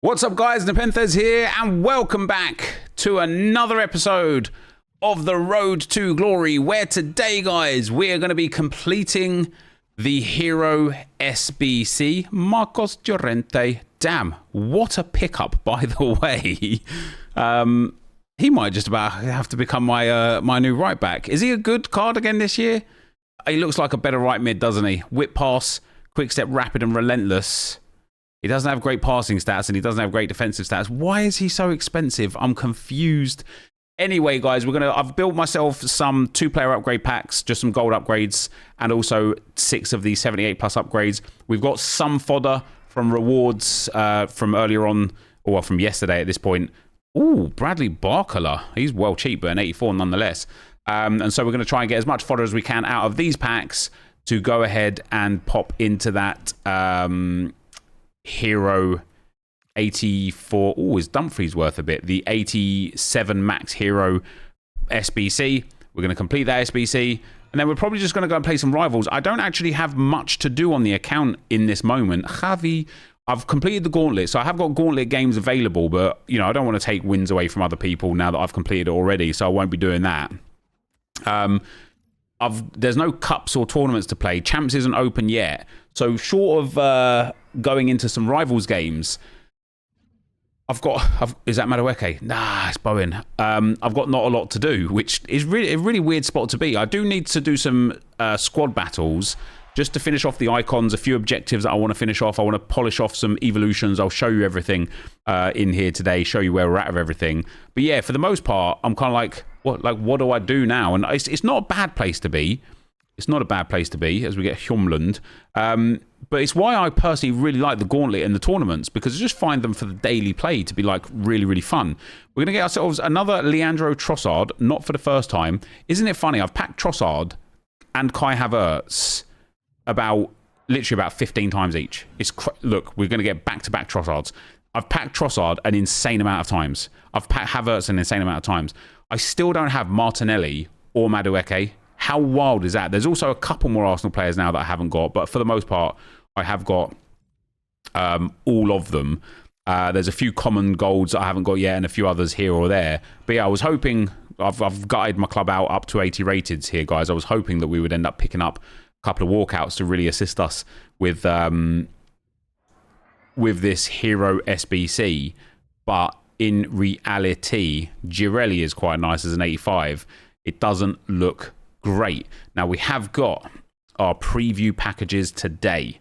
What's up, guys? NepentheZ here, and welcome back to another episode of The Road to Glory, where today, guys, we are going to be completing the Hero SBC, Marcos Llorente. Damn, what a pickup, by the way. He might just about have to become my new right back. Is he a good card again this year? He looks like a better right mid, doesn't he? Whip pass, quick step, rapid and relentless. He doesn't have great passing stats and he doesn't have great defensive stats. Why is he so expensive? I'm confused. Anyway, guys, I've built myself some 2-player upgrade packs, just some gold upgrades, and also 6 of the 78 plus upgrades. We've got some fodder from rewards from earlier on, or from yesterday at this point. Ooh, Bradley Barcola. He's well cheap, but an 84 nonetheless. And so we're going to try and get as much fodder as we can out of these packs to go ahead and pop into that Hero 84. Oh, is Dumfries worth a bit? The 87 max Hero SBC. We're going to complete that SBC. And then we're probably just going to go and play some rivals. I don't actually have much to do on the account in this moment. Javi, I've completed the Gauntlet. So I have got Gauntlet games available. But, you know, I don't want to take wins away from other people now that I've completed it already. So I won't be doing that. There's no cups or tournaments to play. Champs isn't open yet. So short of going into some rivals games, is that Madueke? Nah, it's Bowen. I've got not a lot to do, which is really a really weird spot to be. I do need to do some squad battles just to finish off the icons, a few objectives that I want to finish off. I want to polish off some evolutions. I'll show you everything in here today, show you where we're at with everything. But yeah, for the most part, I'm kind of like, what do I do now? And it's not a bad place to be. It's not a bad place to be as we get Hjomlund. But it's why I personally really like the Gauntlet and the tournaments, because I just find them for the daily play to be like really, really fun. We're going to get ourselves another Leandro Trossard, not for the first time. Isn't it funny? I've packed Trossard and Kai Havertz literally about 15 times each. Look, we're going to get back-to-back Trossards. I've packed Trossard an insane amount of times. I've packed Havertz an insane amount of times. I still don't have Martinelli or Madueke. How wild is that? There's also a couple more Arsenal players now that I haven't got, but for the most part, I have got all of them. There's a few common golds that I haven't got yet and a few others here or there. But yeah, I was hoping, I've gutted my club out up to 80 rateds here, guys. I was hoping that we would end up picking up a couple of walkouts to really assist us with this Hero SBC. But in reality, Girelli is quite nice as an 85. It doesn't look great. Now, we have got our preview packages today.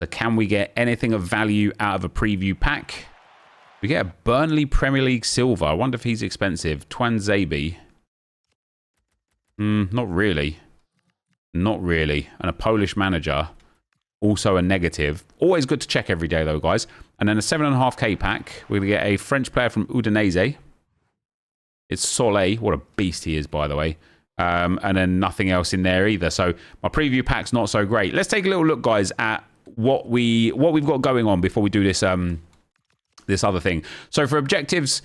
So can we get anything of value out of a preview pack? We get a Burnley Premier League Silver. I wonder if he's expensive. Twanzebe. Not really. Not really. And a Polish manager. Also a negative. Always good to check every day, though, guys. And then a 7.5k pack. We're going to get a French player from Udinese. It's Soleil. What a beast he is, by the way. And then nothing else in there either. So my preview pack's not so great. Let's take a little look, guys, at what we've got going on before we do this this other thing. So for objectives,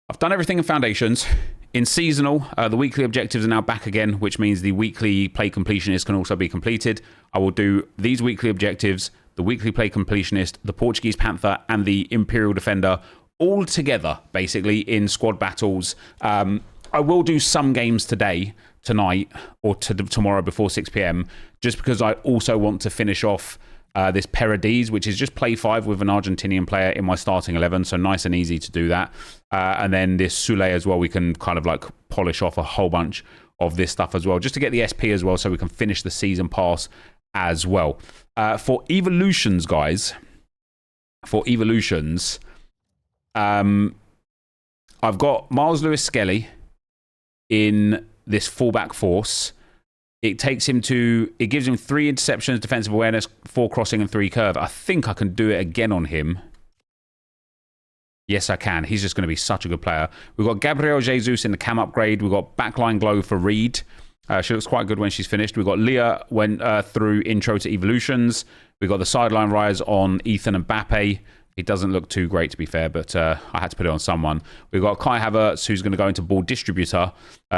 I've done everything in foundations. In seasonal, the weekly objectives are now back again, which means the weekly play completionist can also be completed. I will do these weekly objectives, the weekly play completionist, the Portuguese Panther, and the Imperial Defender all together, basically, in squad battles. I will do some games tonight, or tomorrow before 6 p.m, just because I also want to finish off this Paradis, which is just play 5 with an Argentinian player in my starting 11, so nice and easy to do that. And then this Sule as well, we can kind of like polish off a whole bunch of this stuff as well, just to get the SP as well, so we can finish the season pass as well. For evolutions, guys, I've got Miles Lewis-Skelly in this fullback force. It gives him 3 interceptions, defensive awareness, 4 crossing, and 3 curve. I think I can do it again on him. Yes, I can. He's just going to be such a good player. We've got Gabriel Jesus in the cam upgrade. We've got backline glow for Reed. She looks quite good when she's finished. We've got Leah through intro to evolutions. We've got the sideline rise on Ethan and Mbappe. It doesn't look too great, to be fair, but I had to put it on someone. We've got Kai Havertz, who's going to go into ball distributor,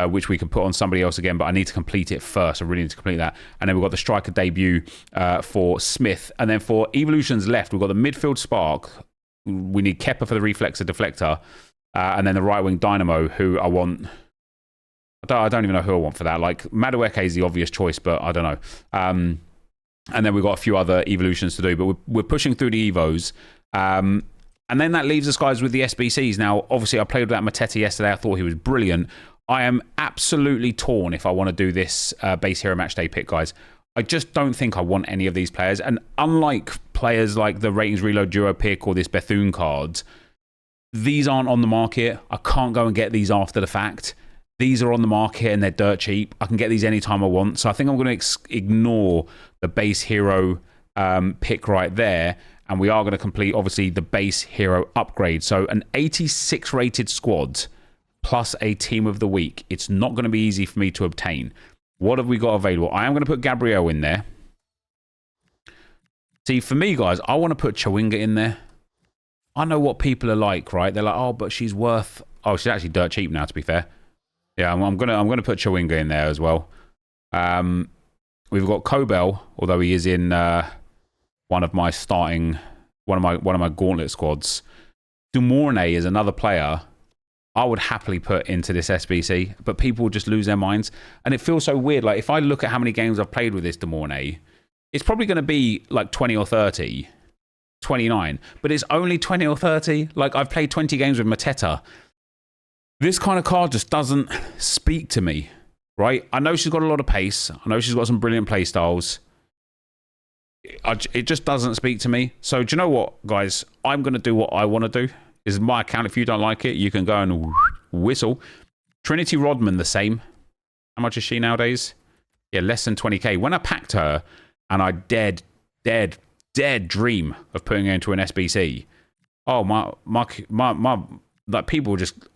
which we can put on somebody else again, but I need to complete it first. I really need to complete that. And then we've got the striker debut for Smith. And then for evolutions left, we've got the midfield spark we need Kepper for the reflexer deflector, and then the right wing Dynamo, who I want. I don't even know who I want for that. Like Madueke is the obvious choice, but I don't know. And then we've got a few other evolutions to do, but we're pushing through the evos. And then that leaves us, guys, with the SBCs. Now, obviously, I played with that Mateta yesterday. I thought he was brilliant. I am absolutely torn if I want to do this base hero matchday pick, guys. I just don't think I want any of these players. And unlike players like the Ratings Reload Duo pick or this Bethune card, these aren't on the market. I can't go and get these after the fact. These are on the market and they're dirt cheap. I can get these anytime I want. So I think I'm going to ignore the base hero pick right there. And we are going to complete, obviously, the base hero upgrade. So an 86 rated squad plus a team of the week. It's not going to be easy for me to obtain. What have we got available? I am going to put Gabriel in there. See, for me, guys, I want to put Chawinga in there. I know what people are like, right? They're like, oh, but she's worth... Oh, she's actually dirt cheap now, to be fair. Yeah, I'm gonna put Chawinga in there as well. We've got Kobel, although he is in one of my Gauntlet squads. Dumournet is another player I would happily put into this SBC, but people just lose their minds. And it feels so weird. Like, if I look at how many games I've played with this Dumournet, it's probably going to be like 20 or 30, 29. But it's only 20 or 30. Like, I've played 20 games with Mateta. This kind of card just doesn't speak to me, right? I know she's got a lot of pace. I know she's got some brilliant play styles. It just doesn't speak to me. So, do you know what, guys? I'm going to do what I want to do. This is my account. If you don't like it, you can go and whistle. Trinity Rodman, the same. How much is she nowadays? Yeah, less than 20k. When I packed her, and I dead dream of putting her into an SBC. Oh, my like, people just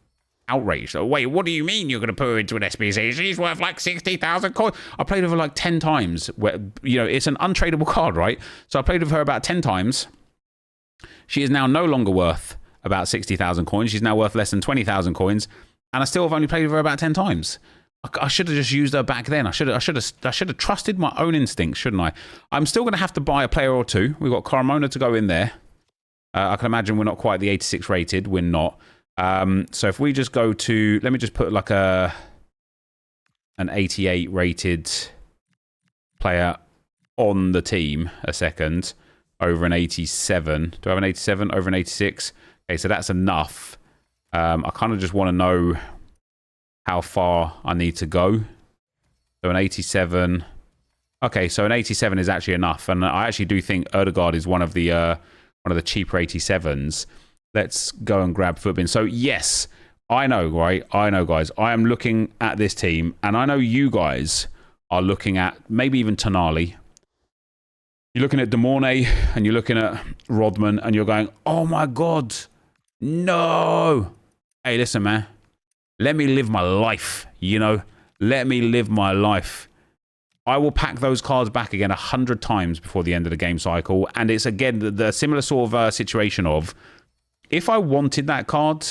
outraged. Oh, wait, what do you mean you're going to put her into an SBC? She's worth like 60,000 coins. I played with her like 10 times. Where, you know, it's an untradeable card, right? So I played with her about 10 times. She is now no longer worth about 60,000 coins. She's now worth less than 20,000 coins. And I still have only played with her about 10 times. I should have just used her back then. I should have trusted my own instincts, shouldn't I? I'm still going to have to buy a player or two. We've got Carmona to go in there. I can imagine we're not quite the 86 rated. We're not. So if we just go to... Let me just put like an 88 rated player on the team a second. Over an 87. Do I have an 87? Over an 86? Okay, so that's enough. I kind of just want to know how far I need to go. So an 87. Okay, so an 87 is actually enough, and I actually do think Erdegaard is one of the cheaper 87s. Let's go and grab Footbin. So yes, I know, right? I know, guys. I am looking at this team, and I know you guys are looking at maybe even Tonali. You're looking at Dumournet, and you're looking at Rodman, and you're going, oh my God, no. Hey, listen, man. Let me live my life, you know? Let me live my life. I will pack those cards back again 100 times before the end of the game cycle. And it's, again, the similar sort of situation of, if I wanted that card,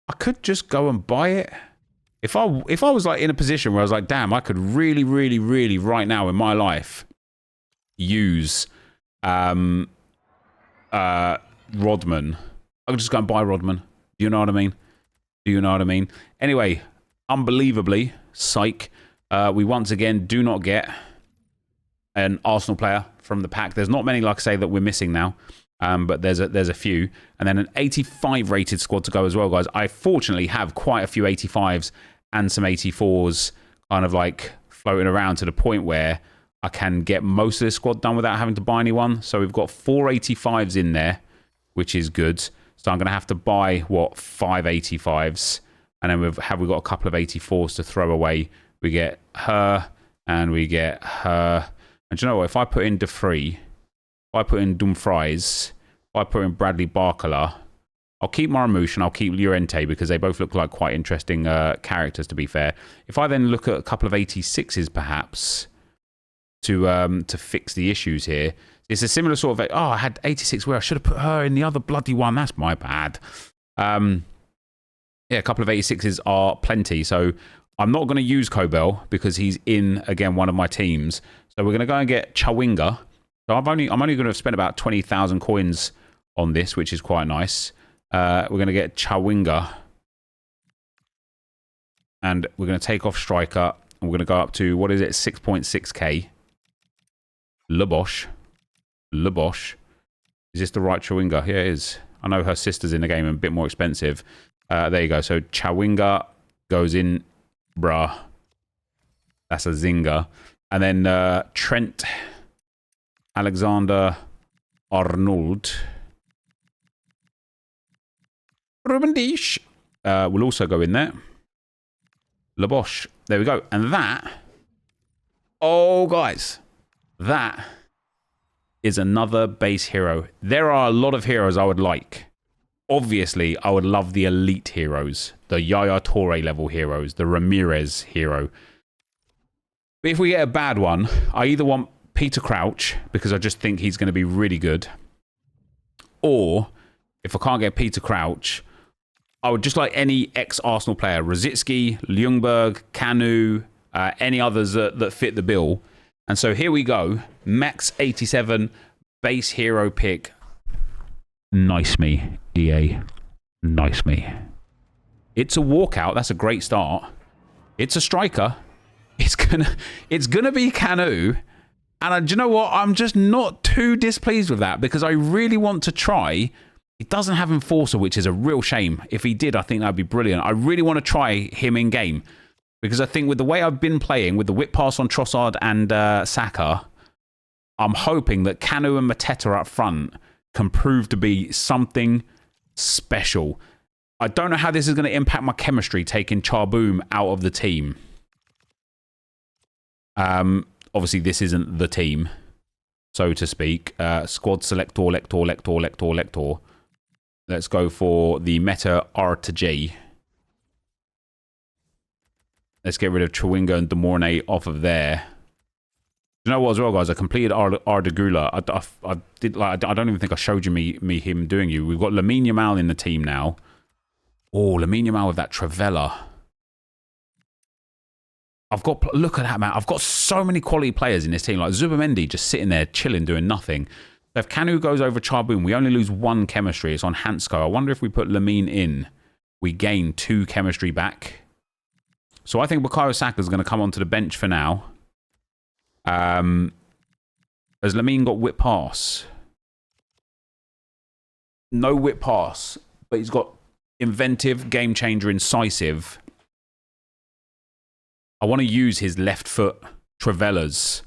I could just go and buy it. If I was like in a position where I was like, damn, I could really, really, really right now in my life use Rodman, I could just go and buy Rodman. Do you know what I mean? Do you know what I mean? Anyway, unbelievably, psych. We once again do not get an Arsenal player from the pack. There's not many, like I say, that we're missing now. But there's a few. And then an 85 rated squad to go as well, guys. I fortunately have quite a few 85s and some 84s kind of like floating around to the point where I can get most of this squad done without having to buy anyone. So we've got 4 85s in there, which is good. So I'm going to have to buy, 5 85s. And then we've got a couple of 84s to throw away. We get her, and we get her. And do you know what? If I put in Defree, if I put in Dumfries, if I put in Bradley Barcola, I'll keep Marmouche and I'll keep Llorente because they both look like quite interesting characters, to be fair. If I then look at a couple of 86s, perhaps, to fix the issues here, it's a similar sort of... Oh, I had 86 where I should have put her in the other bloody one. That's my bad. Yeah, a couple of 86s are plenty. So I'm not going to use Kobel because he's in, again, one of my teams. So we're going to go and get Chawinga. So I'm only going to have spent about 20,000 coins on this, which is quite nice. We're going to get Chawinga. And we're going to take off Striker. And we're going to go up to, what is it, 6.6k. Lebosh. Is this the right Chawinga? Yeah, it is. I know her sister's in the game and a bit more expensive. There you go. So Chawinga goes in, bruh. That's a zinger. And then Trent Alexander-Arnold. Ruben Dish will also go in there. Lebosh. There we go. And that... Oh, guys. That is another base hero. There are a lot of heroes I would like. Obviously, I would love the elite heroes. The Yaya Toure level heroes. The Ramirez hero. But if we get a bad one, I either want Peter Crouch, because I just think he's going to be really good. Or, if I can't get Peter Crouch, I would just like any ex-Arsenal player. Rosicki, Ljungberg, Kanu, any others that fit the bill. And so here we go. Max 87 base hero pick. Nice me, EA. Nice me. It's a walkout. That's a great start. It's a striker. It's gonna be Kanu. And do you know what? I'm just not too displeased with that because I really want to try. He doesn't have Enforcer, which is a real shame. If he did, I think that'd be brilliant. I really want to try him in game. Because I think with the way I've been playing, with the whip pass on Trossard and Saka, I'm hoping that Kanu and Mateta up front can prove to be something special. I don't know how this is going to impact my chemistry, taking Charboom out of the team. Obviously, this isn't the team, so to speak. Squad selector, lector. Let's go for the meta RTG. Let's get rid of Chawinga and Demornay off of there. You know what as well, guys? I completed Ardagula. I don't even think I showed you him doing you. We've got Lamine Yamal in the team now. Oh, Lamine Yamal with that Travella. Look at that, man. I've got so many quality players in this team. Like Zubamendi just sitting there, chilling, doing nothing. So if Kanu goes over Charboom, we only lose 1 chemistry. It's on Hansko. I wonder if we put Lamine in, we gain 2 chemistry back. So I think Bukayo Saka is going to come onto the bench for now. Has Lamine got whip pass? No whip pass, but he's got inventive, game changer, incisive. I want to use his left foot Travellas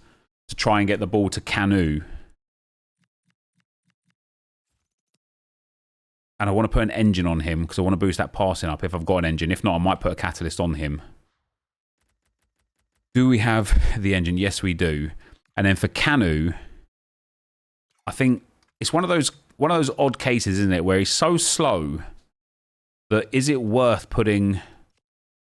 to try and get the ball to Kanu. And I want to put an engine on him because I want to boost that passing up if I've got an engine. If not, I might put a catalyst on him. Do we have the engine? Yes, we do. And then for Kanu, I think it's one of those odd cases, isn't it, where he's so slow that is it worth putting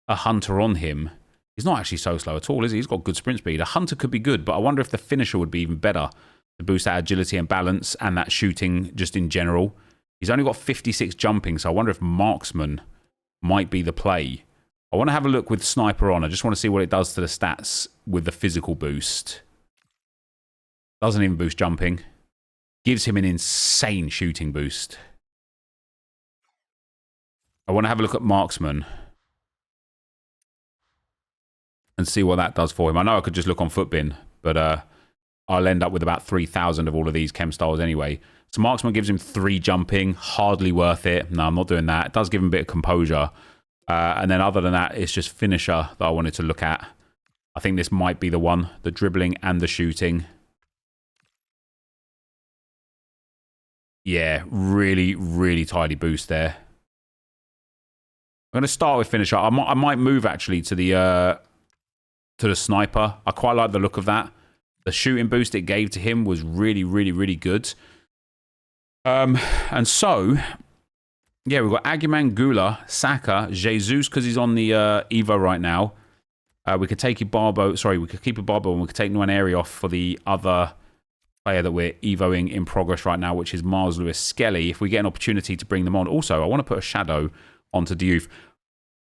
a hunter on him? He's not actually so slow at all, is he? He's got good sprint speed. A hunter could be good, but I wonder if the finisher would be even better to boost that agility and balance and that shooting just in general. He's only got 56 jumping, so I wonder if marksman might be the play. I want to have a look with sniper on. I just want to see what it does to the stats with the physical boost. Doesn't even boost jumping. Gives him an insane shooting boost. I want to have a look at marksman and see what that does for him. I know I could just look on Footbin, but I'll end up with about 3,000 of all of these chem styles anyway. So marksman gives him 3 jumping. Hardly worth it. No, I'm not doing that. It does give him a bit of composure. And then other than that, it's just finisher that I wanted to look at. I think this might be the one. The dribbling and the shooting. Yeah, really, really tidy boost there. I'm going to start with finisher. I might move actually to the sniper. I quite like the look of that. The shooting boost it gave to him was really, really, really good. And so... yeah, we've got Aguiman, Gula, Saka, Jesus, because he's on the Evo right now. We could take Ibarbo. Sorry, we could keep Ibarbo and we could take Nwaneri off for the other player that we're Evoing in progress right now, which is Miles Lewis Skelly. If we get an opportunity to bring them on. Also, I want to put a shadow onto Diouf.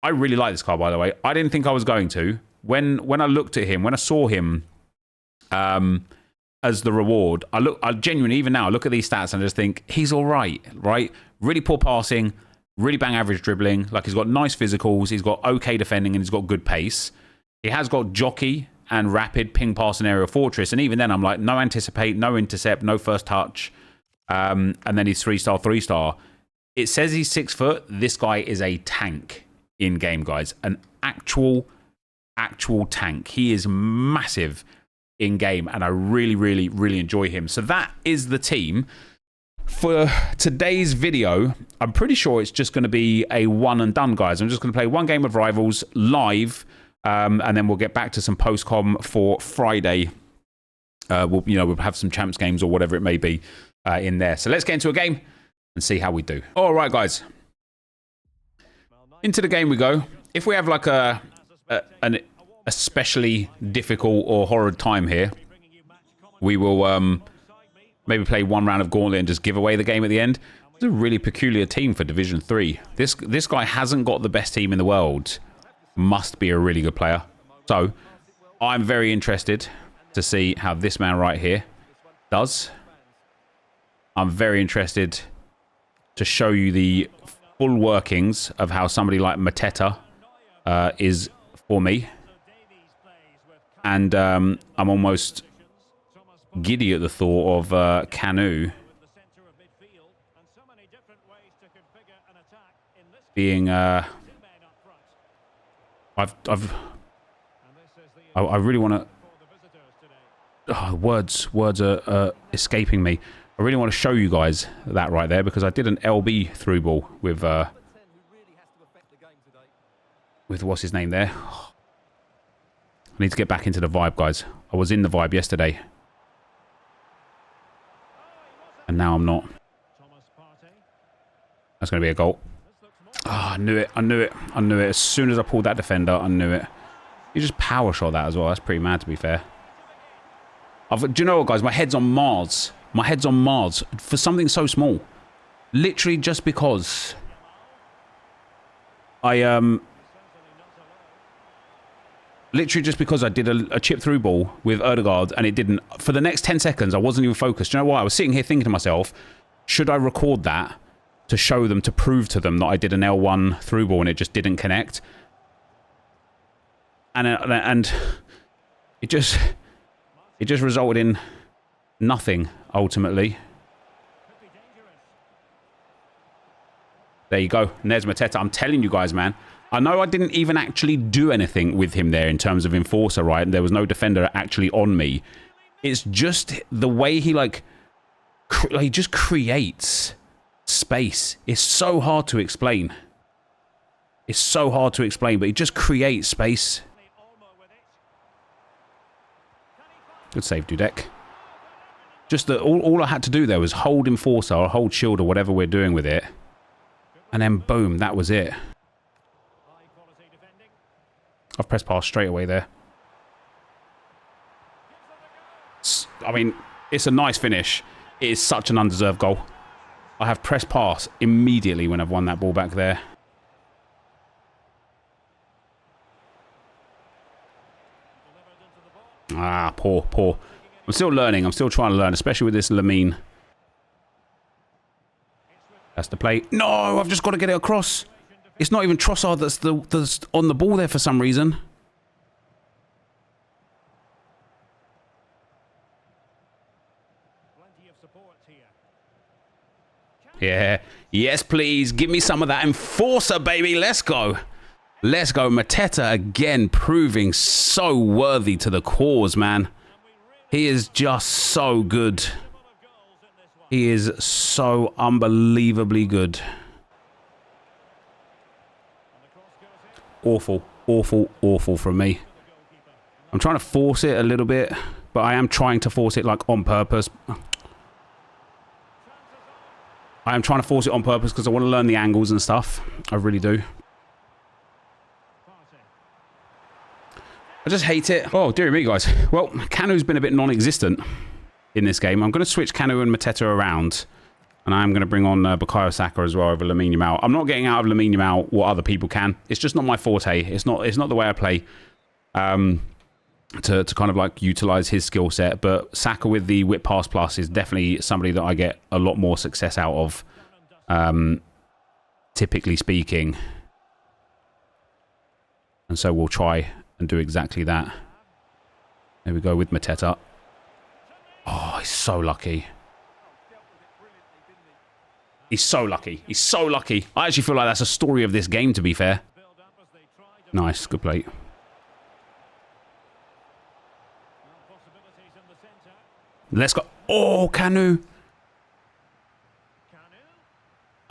I really like this card, by the way. I didn't think I was going to. When I looked at him, when I saw him at as the reward. I genuinely, even now, I look at these stats and I just think, he's all right, right? Really poor passing, really bang average dribbling. Like, he's got nice physicals, he's got okay defending, and he's got good pace. He has got jockey and rapid ping pass and aerial fortress. And even then, I'm like, no anticipate, no intercept, no first touch. And then he's 3-star, 3-star. It says he's 6 foot. This guy is a tank in game, guys. An actual tank. He is massive in game, and I really, really, really enjoy him. So that is the team for today's video. I'm pretty sure it's just going to be a one and done, guys. I'm just going to play one game of Rivals live, and then we'll get back to some post-com for Friday. We'll have some champs games or whatever it may be in there. So let's get into a game and see how we do. All right, guys. Into the game we go. If we have like an especially difficult or horrid time here, we will maybe play one round of Gauntlet and just give away the game at the end. It's a really peculiar team for Division 3. This guy hasn't got the best team in the world. Must be a really good player. So I'm very interested to see how this man right here does. I'm very interested to show you the full workings of how somebody like Mateta is for me. And I'm almost giddy at the thought of Canu being I really want to words are escaping me. I really want to show you guys that right there, because I did an LB through ball with what's his name there. I need to get back into the vibe, guys. I was in the vibe yesterday, and now I'm not. That's going to be a goal. Oh, I knew it. I knew it. I knew it. As soon as I pulled that defender, I knew it. You just power shot that as well. That's pretty mad, to be fair. Do you know what, guys? My head's on Mars. My head's on Mars for something so small. Literally just because Literally just because I did a chip through ball with Erdegaard and it didn't. For the next 10 seconds, I wasn't even focused. Do you know what? I was sitting here thinking to myself, should I record that to show them, to prove to them that I did an L1 through ball and it just didn't connect? And it just resulted in nothing, ultimately. There you go. And there's Mateta. I'm telling you guys, man. I know I didn't even actually do anything with him there in terms of enforcer, right? There was no defender actually on me. It's just the way he, he just creates space. It's so hard to explain. It's so hard to explain, but he just creates space. Good save, Dudek. Just that all I had to do there was hold enforcer or hold shield or whatever we're doing with it. And then boom, that was it. I've pressed pass straight away there. I mean, it's a nice finish. It is such an undeserved goal. I have pressed pass immediately when I've won that ball back there. Ah, poor. I'm still learning. I'm still trying to learn, especially with this Lamine. That's the play. No, I've just got to get it across. It's not even Trossard that's on the ball there for some reason. Yeah. Yes, please. Give me some of that enforcer, baby. Let's go. Let's go. Mateta again proving so worthy to the cause, man. He is just so good. He is so unbelievably good. Awful, awful, awful from me. I'm trying to force it a little bit, but I am trying to force it on purpose. I am trying to force it on purpose because I want to learn the angles and stuff. I really do. I just hate it. Oh, dear me, guys. Well, Canu's been a bit non-existent in this game. I'm going to switch Canu and Mateta around. And I'm going to bring on Bukayo Saka as well over Lamine Yamal. I'm not getting out of Lamine Yamal what other people can. It's just not my forte. It's not the way I play. to kind of like utilize his skill set. But Saka with the whip pass plus is definitely somebody that I get a lot more success out of, typically speaking. And so we'll try and do exactly that. There we go with Mateta. Oh, he's so lucky. He's so lucky. He's so lucky. I actually feel like that's a story of this game, to be fair. Nice. Good play. Let's go. Oh, Kanu.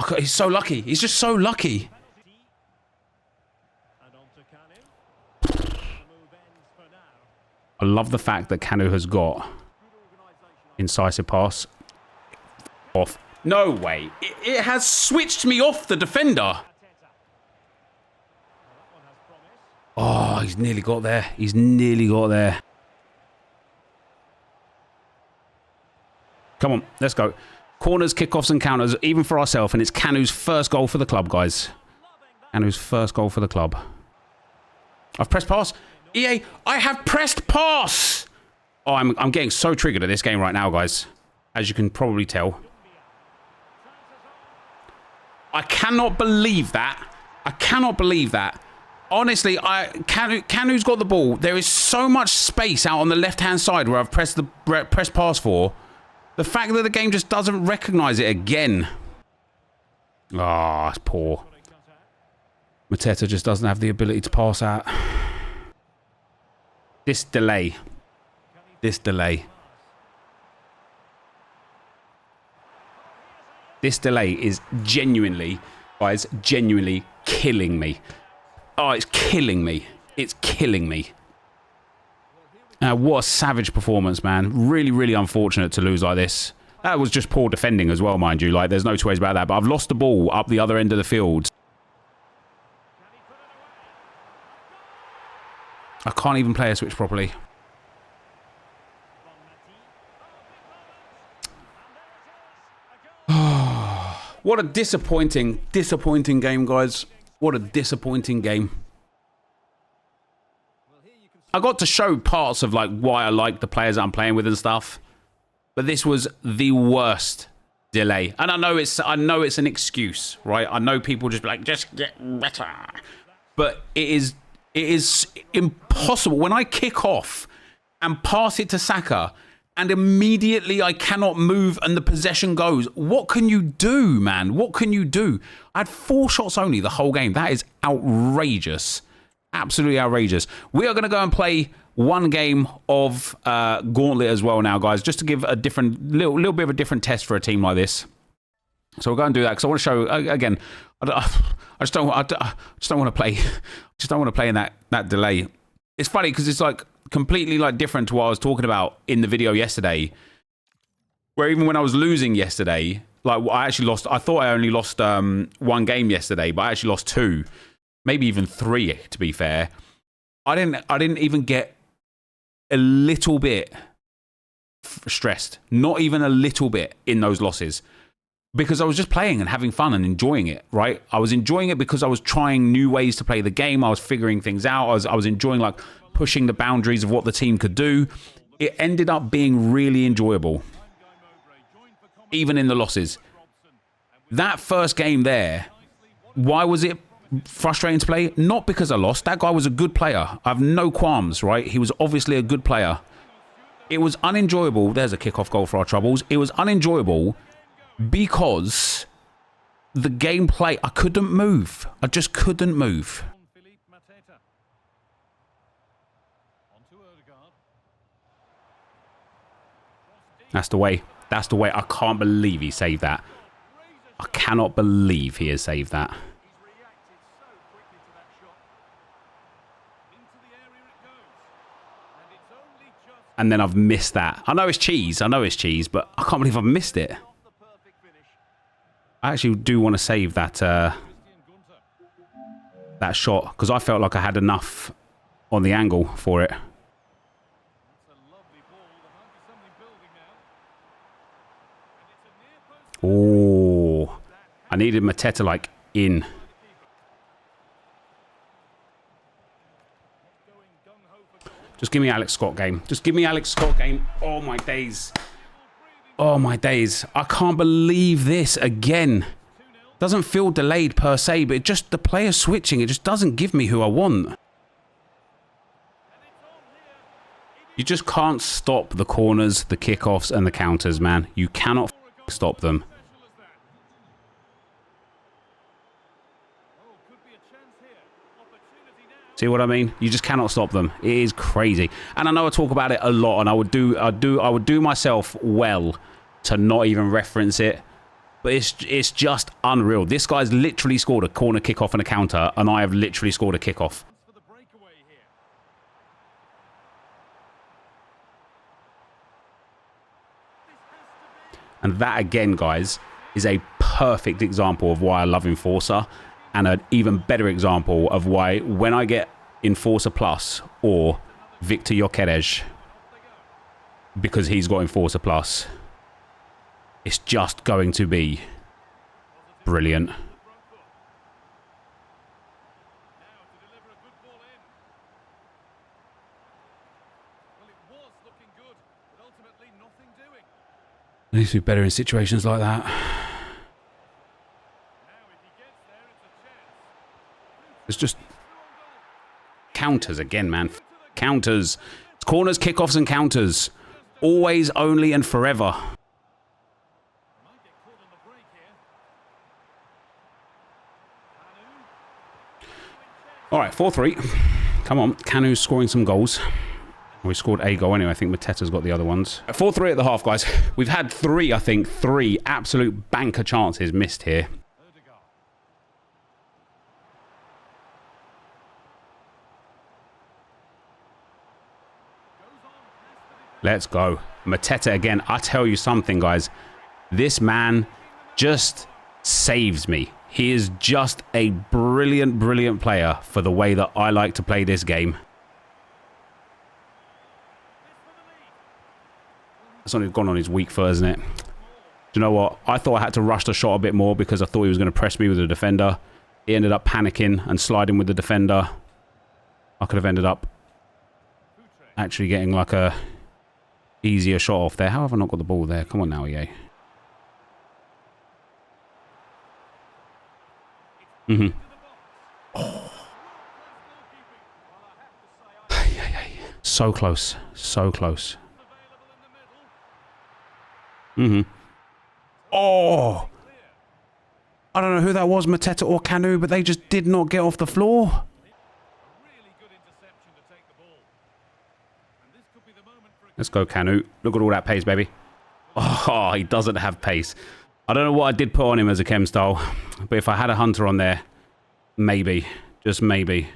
Okay, he's so lucky. He's just so lucky. I love the fact that Kanu has got incisive pass. Off. No way. It has switched me off the defender. Oh, he's nearly got there. He's nearly got there. Come on, let's go. Corners, kickoffs and counters, even for ourselves. And it's Kanu's first goal for the club, guys. Kanu's first goal for the club. I've pressed pass. EA, I have pressed pass. Oh, I'm getting so triggered at this game right now, guys. As you can probably tell. I cannot believe that. I cannot believe that. Honestly, Kanu's got the ball. There is so much space out on the left-hand side where I've pressed pass for. The fact that the game just doesn't recognise it again. Ah, oh, it's poor. Mateta just doesn't have the ability to pass out. This delay. This delay. This delay is genuinely, guys, genuinely killing me. Oh, it's killing me. It's killing me. What a savage performance, man. Really, really unfortunate to lose like this. That was just poor defending as well, mind you. Like, there's no two ways about that. But I've lost the ball up the other end of the field. I can't even play a switch properly. What a disappointing game, guys. What a disappointing game. I got to show parts of like why I like the players that I'm playing with and stuff. But this was the worst delay. And I know it's an excuse, right? I know people just be like, just get better. But it is impossible. When I kick off and pass it to Saka and immediately I cannot move and the possession goes, what can you do, man? What can you do? I had 4 shots only the whole game. That is outrageous. Absolutely outrageous. We are going to go and play one game of Gauntlet as well now, guys, just to give a different, little bit of a different test for a team like this. So we'll go and do that because I want to show again. I just don't want to play. Just don't want to play in that delay. It's funny because it's like completely like different to what I was talking about in the video yesterday. Where even when I was losing yesterday, like I actually lost. I thought I only lost one game yesterday, but I actually lost 2. Maybe even 3, to be fair. I didn't even get a little bit stressed. Not even a little bit in those losses. Because I was just playing and having fun and enjoying it, right? I was enjoying it because I was trying new ways to play the game. I was figuring things out. I was enjoying like pushing the boundaries of what the team could do. It ended up being really enjoyable. Even in the losses. That first game there, why was it frustrating to play? Not because I lost. That guy was a good player. I have no qualms, right? He was obviously a good player. It was unenjoyable. There's a kickoff goal for our troubles. It was unenjoyable because the gameplay, I couldn't move. I just couldn't move. That's the way. That's the way. I can't believe he saved that. I cannot believe he has saved that. And then I've missed that. I know it's cheese. I know it's cheese, but I can't believe I've missed it. I actually do want to save that that shot because I felt like I had enough on the angle for it. Oh, I needed Mateta like in. Just give me Alex Scott game. Just give me Alex Scott game. Oh, my days. Oh, my days. I can't believe this again. Doesn't feel delayed per se, but just the player switching, it just doesn't give me who I want. You just can't stop the corners, the kickoffs, and the counters, man. You cannot stop them. See what I mean? You just cannot stop them. It is crazy. And I know I talk about it a lot, and I would do myself well to not even reference it. But it's just unreal. This guy's literally scored a corner kickoff and a counter, and I have literally scored a kickoff. And that, again, guys, is a perfect example of why I love Enforcer, and an even better example of why when I get Enforcer Plus or Victor Gyökeres, because he's got Enforcer Plus, it's just going to be brilliant. It needs to be better in situations like that. It's just counters again, man. Counters. It's corners, kickoffs, and counters. Always, only, and forever. All right, 4-3. Come on. Kanu's scoring some goals. We scored a goal anyway. I think Mateta's got the other ones. 4-3 at the half, guys. We've had three absolute banker chances missed here. Let's go. Mateta again. I tell you something, guys. This man just saves me. He is just a brilliant, brilliant player for the way that I like to play this game. That's only gone on his weak foot, isn't it? Do you know what? I thought I had to rush the shot a bit more because I thought he was going to press me with the defender. He ended up panicking and sliding with the defender. I could have ended up actually getting like a easier shot off there. How have I not got the ball there? Come on now, EA. Oh. So close. So close. Oh! I don't know who that was, Mateta or Kanu, but they just did not get off the floor. Let's go, Kanu. Look at all that pace, baby. Oh, he doesn't have pace. I don't know what I did put on him as a chem style, but if I had a hunter on there, maybe. Just maybe.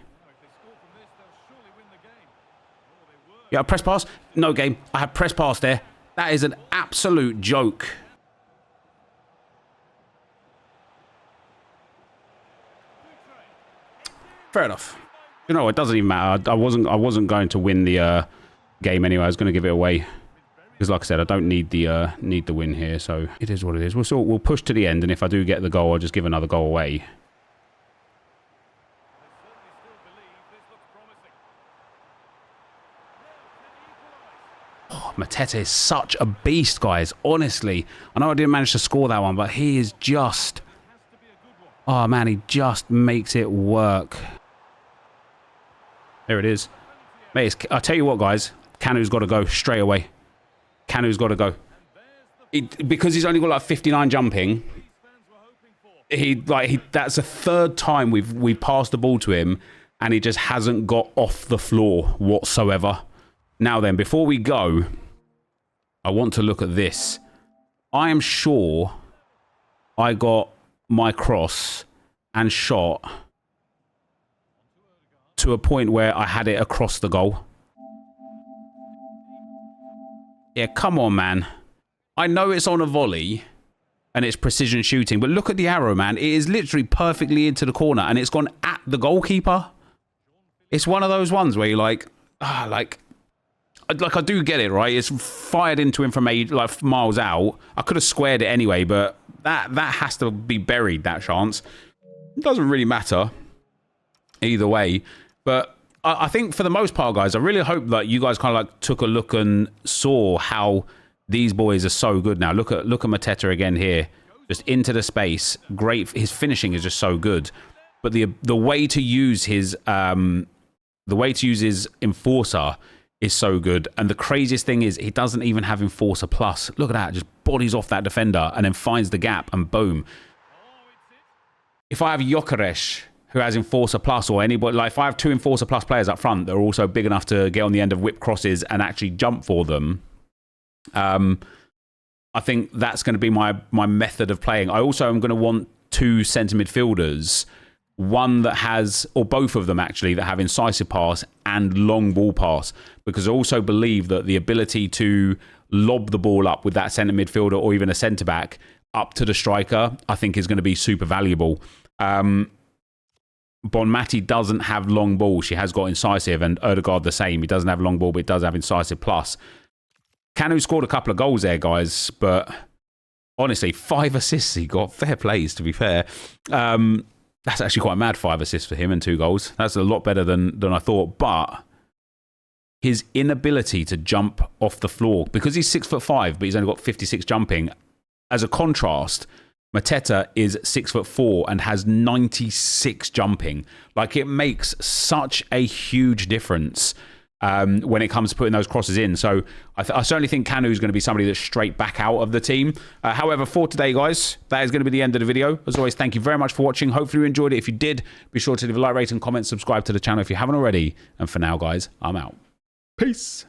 Yeah, press pass. No game. I had press pass there. That is an absolute joke. Fair enough. You know, it doesn't even matter. I wasn't going to win the game anyway. I was going to give it away because, like I said, I don't need the win here. So it is what it is. We'll push to the end, and if I do get the goal, I'll just give another goal away. Oh, Mateta is such a beast, guys. Honestly, I know I didn't manage to score that one, but he is just... Oh, man, he just makes it work. There it is. Mate, I'll tell you what, guys. Kanu's got to go straight away. Kanu's got to go. Because he's only got like 59 jumping. That's the third time we've passed the ball to him, and he just hasn't got off the floor whatsoever. Now then, before we go, I want to look at this. I am sure I got my cross and shot to a point where I had it across the goal. Yeah, come on, man. I know it's on a volley and it's precision shooting, but look at the arrow, man. It is literally perfectly into the corner and it's gone at the goalkeeper. It's one of those ones where you're like, I do get it, right? It's fired into him from like miles out. I could have squared it anyway, but that has to be buried, that chance. It doesn't really matter either way. But I think for the most part, guys, I really hope that you guys kind of like took a look and saw how these boys are so good now. Look at Mateta again here, just into the space. Great, his finishing is just so good. But the way to use his Enforcer is so good. And the craziest thing is he doesn't even have Enforcer Plus. Look at that, just bodies off that defender and then finds the gap and boom. If I have Gyökeres, who has Enforcer Plus, or anybody, like if I have 2 Enforcer Plus players up front, they're also big enough to get on the end of whip crosses and actually jump for them. I think that's going to be my method of playing. I also am going to want 2 centre midfielders, one that has, or both of them actually, that have incisive pass and long ball pass, because I also believe that the ability to lob the ball up with that centre midfielder or even a centre back up to the striker, I think is going to be super valuable. Bonmati doesn't have long ball. She has got incisive, and Ødegaard the same. He doesn't have long ball, but he does have incisive plus. Kanu scored a couple of goals there, guys, but honestly, 5 assists he got. Fair plays, to be fair. That's actually quite mad, 5 assists for him and 2 goals. That's a lot better than I thought, but his inability to jump off the floor, because he's 6'5", but he's only got 56 jumping. As a contrast, Mateta is 6'4" and has 96 jumping. Like, it makes such a huge difference when it comes to putting those crosses in. So I certainly think Kanu is going to be somebody that's straight back out of the team. However, for today, guys, that is going to be the end of the video. As always, thank you very much for watching. Hopefully you enjoyed it. If you did, be sure to leave a like, rate, and comment, subscribe to the channel if you haven't already. And for now, guys, I'm out. Peace.